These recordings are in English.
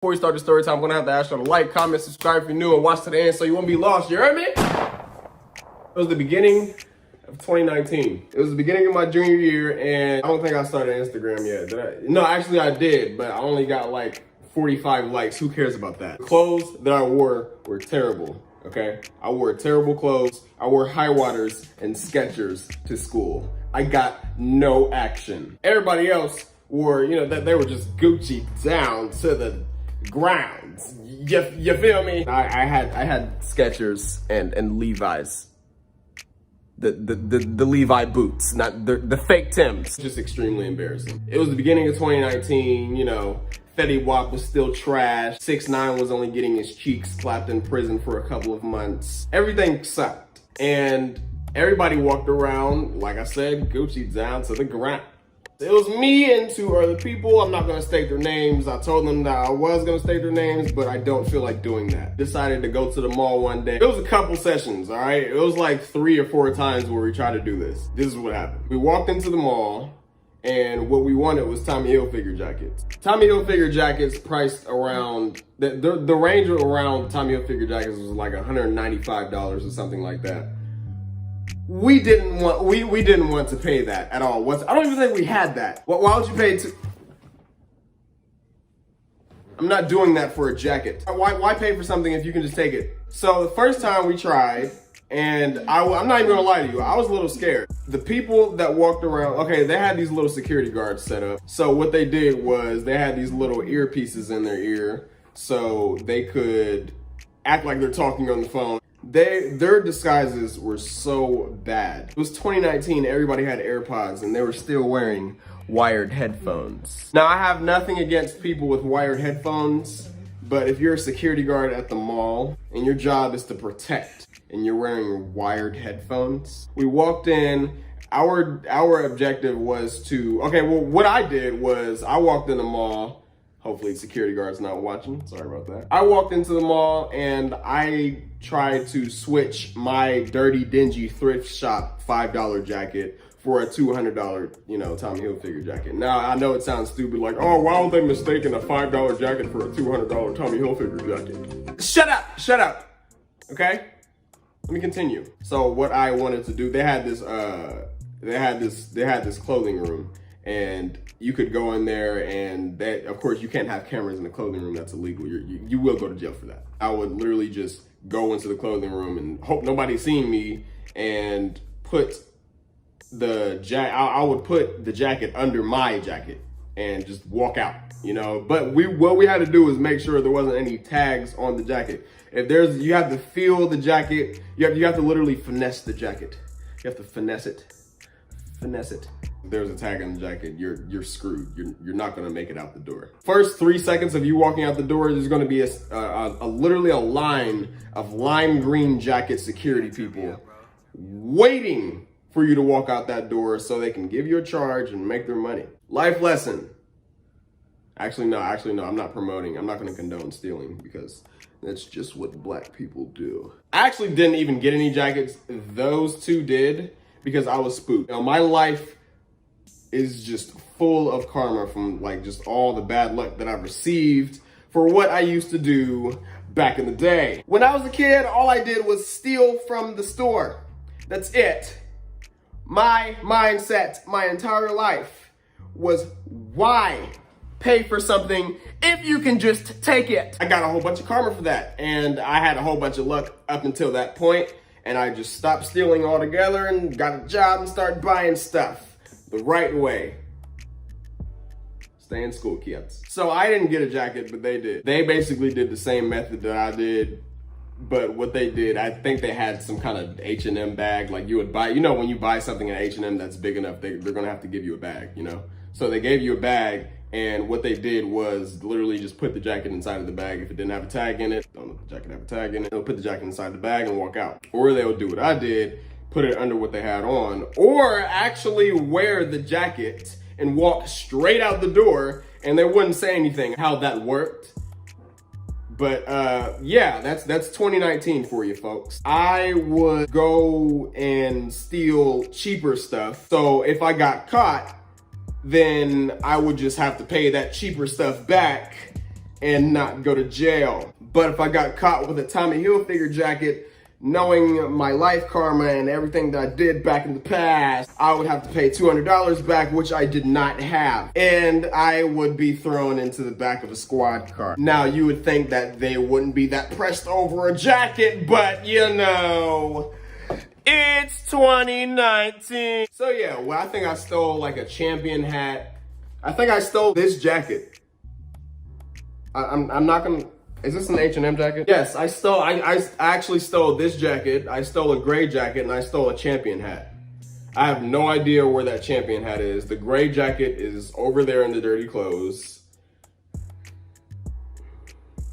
Before we start the story time, I'm gonna have to ask you to like, comment, subscribe if you're new, and watch to the end so you won't be lost. You heard me? It was the beginning of 2019. It was the beginning of my junior year, and I don't think I started Instagram yet. Did I? No, actually I did, but I only got like 45 likes. Who cares about that? The clothes that I wore were terrible, okay? I wore terrible clothes. I wore high waters and Skechers to school. I got no action. Everybody else wore, that they were just Gucci down to the ground. You feel me? I had Skechers and Levi's. The Levi boots, not the fake Timbs. Just extremely embarrassing. It was the beginning of 2019, Fetty Wap was still trash. 6ix9ine was only getting his cheeks clapped in prison for a couple of months. Everything sucked. And everybody walked around, like I said, Gucci down to the ground. It was me and two other people. I'm not gonna state their names. I told them that I was gonna state their names, but I don't feel like doing that. Decided to go to the mall one day. It was a couple sessions, all right? It was like 3 or 4 times where we tried to do this. This is what happened. We walked into the mall, and what we wanted was Tommy Hilfiger jackets. Tommy Hilfiger jackets priced around, the range around Tommy Hilfiger jackets was like $195 or something like that. We didn't want to pay that at all. I don't even think we had that. Why would you pay I'm not doing that for a jacket. Why pay for something if you can just take it? So the first time we tried, and I'm not even gonna lie to you, I was a little scared. The people that walked around, okay, they had these little security guards set up. So what they did was they had these little earpieces in their ear so they could act like they're talking on the phone. Their disguises were so bad. It was 2019, everybody had AirPods and they were still wearing wired headphones. Now I have nothing against people with wired headphones, but if you're a security guard at the mall and your job is to protect and you're wearing wired headphones, we walked in, our objective was to, okay, well what I did was I walked in the mall. Hopefully security guard's not watching, sorry about that. I walked into the mall and I tried to switch my dirty, dingy thrift shop $5 jacket for a $200, Tommy Hilfiger jacket. Now, I know it sounds stupid, like, oh, why would they mistaken a $5 jacket for a $200 Tommy Hilfiger jacket? Shut up, okay? Let me continue. So what I wanted to do, they had this clothing room, and you could go in there and of course you can't have cameras in the clothing room, that's illegal. You will go to jail for that. I would literally just go into the clothing room and hope nobody's seeing me and put I would put the jacket under my jacket and just walk out, But what we had to do was make sure there wasn't any tags on the jacket. If you have to feel the jacket, you have to literally finesse the jacket. You have to finesse it. If there's a tag on the jacket, you're screwed. You're not gonna make it out the door. First 3 seconds of you walking out the door, there's gonna be literally a line of lime green jacket security people waiting for you to walk out that door so they can give you a charge and make their money. Life lesson. Actually, no, I'm not gonna condone stealing because that's just what black people do. I actually didn't even get any jackets. Those two did because I was spooked. My life is just full of karma from like just all the bad luck that I've received for what I used to do back in the day. When I was a kid, all I did was steal from the store. That's it. My mindset, my entire life was why pay for something if you can just take it? I got a whole bunch of karma for that, and I had a whole bunch of luck up until that point, and I just stopped stealing altogether and got a job and started buying stuff the right way. Stay in school, kids. So I didn't get a jacket, but they did. They basically did the same method that I did, but what they did, I think they had some kind of H&M bag, like you would buy, when you buy something at H&M that's big enough, they're gonna have to give you a bag, So they gave you a bag, and what they did was literally just put the jacket inside of the bag. If it didn't have a tag in it, don't know if the jacket have a tag in it, they'll put the jacket inside the bag and walk out. Or they'll do what I did, put it under what they had on, or actually wear the jacket and walk straight out the door and they wouldn't say anything. How that worked. But yeah, that's 2019 for you folks. I would go and steal cheaper stuff. So if I got caught, then I would just have to pay that cheaper stuff back and not go to jail. But if I got caught with a Tommy Hilfiger jacket, knowing my life karma and everything that I did back in the past, I would have to pay $200 back, which I did not have. And I would be thrown into the back of a squad car. Now, you would think that they wouldn't be that pressed over a jacket, but you know, it's 2019. So yeah, well, I think I stole like a champion hat. I think I stole this jacket. I'm not gonna, is this an H&M jacket? Yes, I actually stole this jacket. I stole a gray jacket and I stole a champion hat. I have no idea where that champion hat is. The gray jacket is over there in the dirty clothes.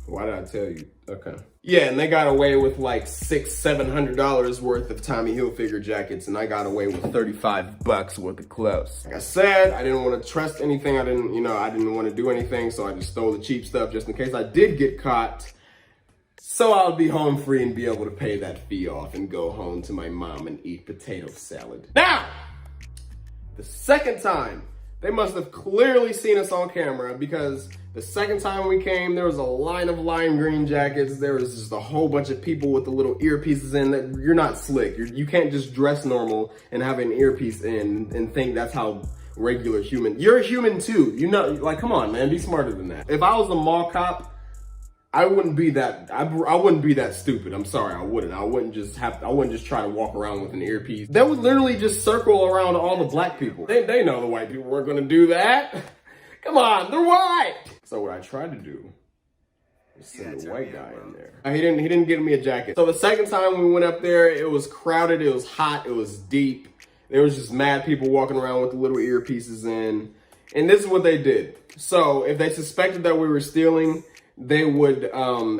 Why did I tell you? Okay. Yeah, and they got away with like $600-700 worth of Tommy Hilfiger jackets, and I got away with $35 worth of clothes. Like I said, I didn't want to trust anything. I didn't want to do anything, so I just stole the cheap stuff just in case I did get caught. So I'll be home free and be able to pay that fee off and go home to my mom and eat potato salad. Now, the second time, they must have clearly seen us on camera, because the second time we came, there was a line of lime green jackets. There was just a whole bunch of people with the little earpieces in. That you're not slick. You can't just dress normal and have an earpiece in and think that's how regular human. You're a human too. You know, like, come on, man, be smarter than that. If I was a mall cop, I wouldn't be that. I wouldn't be that stupid. I'm sorry, I wouldn't. I wouldn't just try to walk around with an earpiece. They would literally just circle around all the black people. They know the white people weren't gonna do that. Come on, they're white. So what I tried to do was send a white guy in there. He didn't get me a jacket. So the second time we went up there, it was crowded, it was hot, it was deep. There was just mad people walking around with the little earpieces in. And this is what they did. So if they suspected that we were stealing, they would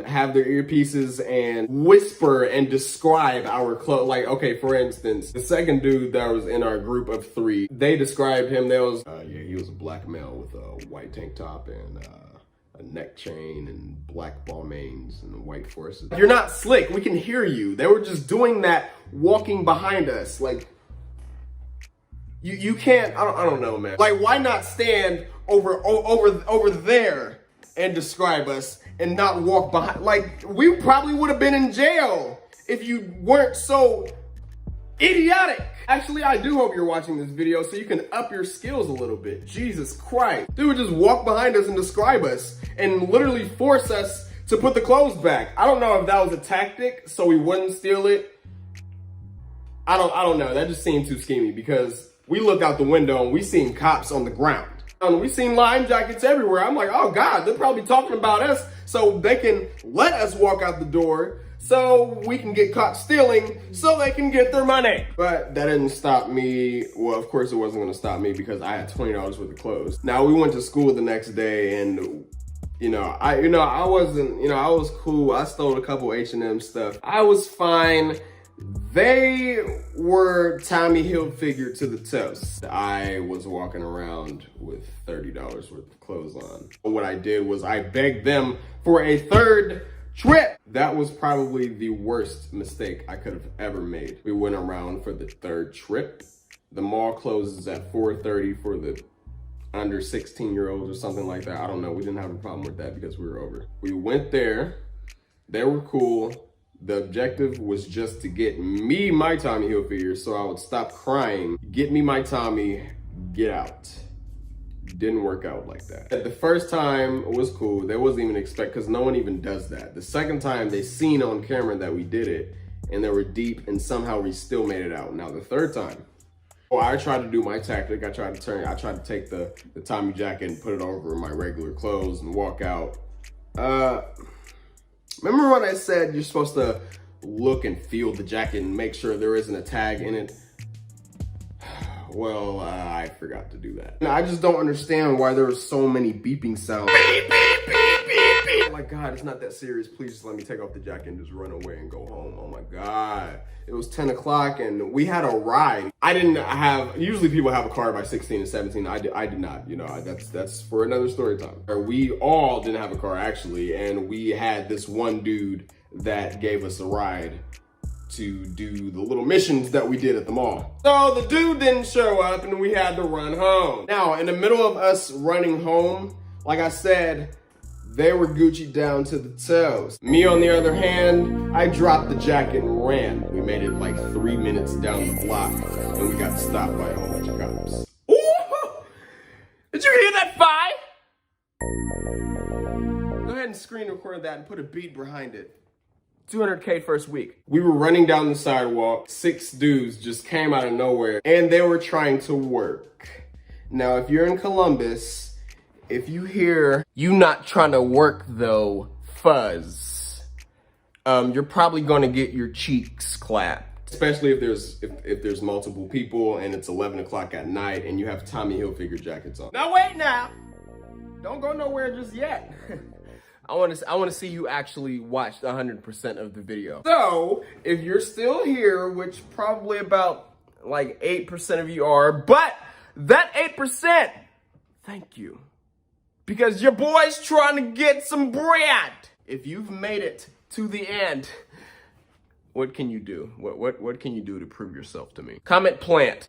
have their earpieces and whisper and describe our clothes. Like, okay, for instance, the second dude that was in our group of 3, they described him. They was, yeah, he was a black male with a white tank top and a neck chain and black Balmains and white forces. You're not slick. We can hear you. They were just doing that walking behind us. Like, you can't, I don't know, man. Like, why not stand over there and describe us and not walk behind? Like, we probably would have been in jail if you weren't so idiotic. Actually, I do hope you're watching this video so you can up your skills a little bit. Jesus Christ. Dude would just walk behind us and describe us and literally force us to put the clothes back. I don't know if that was a tactic so we wouldn't steal it. I don't know. That just seemed too schemy, because we looked out the window and we seen cops on the ground. And we seen lime jackets everywhere. I'm like, oh God, they're probably talking about us so they can let us walk out the door so we can get caught stealing so they can get their money. But that didn't stop me. Well, of course it wasn't gonna stop me, because I had $20 worth of clothes. Now, we went to school the next day, and I was cool. I stole a couple H&M stuff. I was fine. They were Tommy Hilfiger to the toast. I was walking around with $30 worth of clothes on. What I did was I begged them for a third trip. That was probably the worst mistake I could have ever made. We went around for the third trip. The mall closes at 4:30 for the under 16-year-olds or something like that. I don't know. We didn't have a problem with that because we were over. We went there. They were cool. The objective was just to get me my Tommy Hilfiger so I would stop crying. Get me my Tommy, get out. Didn't work out like that. The first time was cool. They wasn't even expect, because no one even does that. The second time, they seen on camera that we did it, and they were deep, and somehow we still made it out. Now the third time, I tried to do my tactic. I tried to take the Tommy jacket and put it over my regular clothes and walk out. Remember when I said you're supposed to look and feel the jacket and make sure there isn't a tag in it? Well, I forgot to do that. I just don't understand why there were so many beeping sounds. Beep, beep, beep, beep, beep. Oh my God, it's not that serious. Please just let me take off the jacket and just run away and go home. Oh my God. It was 10 o'clock and we had a ride. I didn't have, usually people have a car by 16 and 17. I did not, that's for another story time. We all didn't have a car actually, and we had this one dude that gave us a ride to do the little missions that we did at the mall. So the dude didn't show up and we had to run home. Now, in the middle of us running home, like I said, They were Gucci down to the toes. Me, on the other hand, I dropped the jacket and ran. We made it like 3 minutes down the block, and we got stopped by a whole bunch of cops. Ooh! Did you hear that, Fi? Go ahead and screen record that and put a beat behind it. 200K first week. We were running down the sidewalk. 6 dudes just came out of nowhere, and they were trying to work. Now, if you're in Columbus, if you hear you not trying to work though, fuzz, you're probably gonna get your cheeks clapped. Especially if there's multiple people and it's 11 o'clock at night and you have Tommy Hilfiger jackets on. Now wait now, don't go nowhere just yet. I want to see you actually watch 100% of the video. So if you're still here, which probably about like 8% of you are, but that 8%, thank you. Because your boy's trying to get some bread. If you've made it to the end, what can you do? What can you do to prove yourself to me? Comment plant.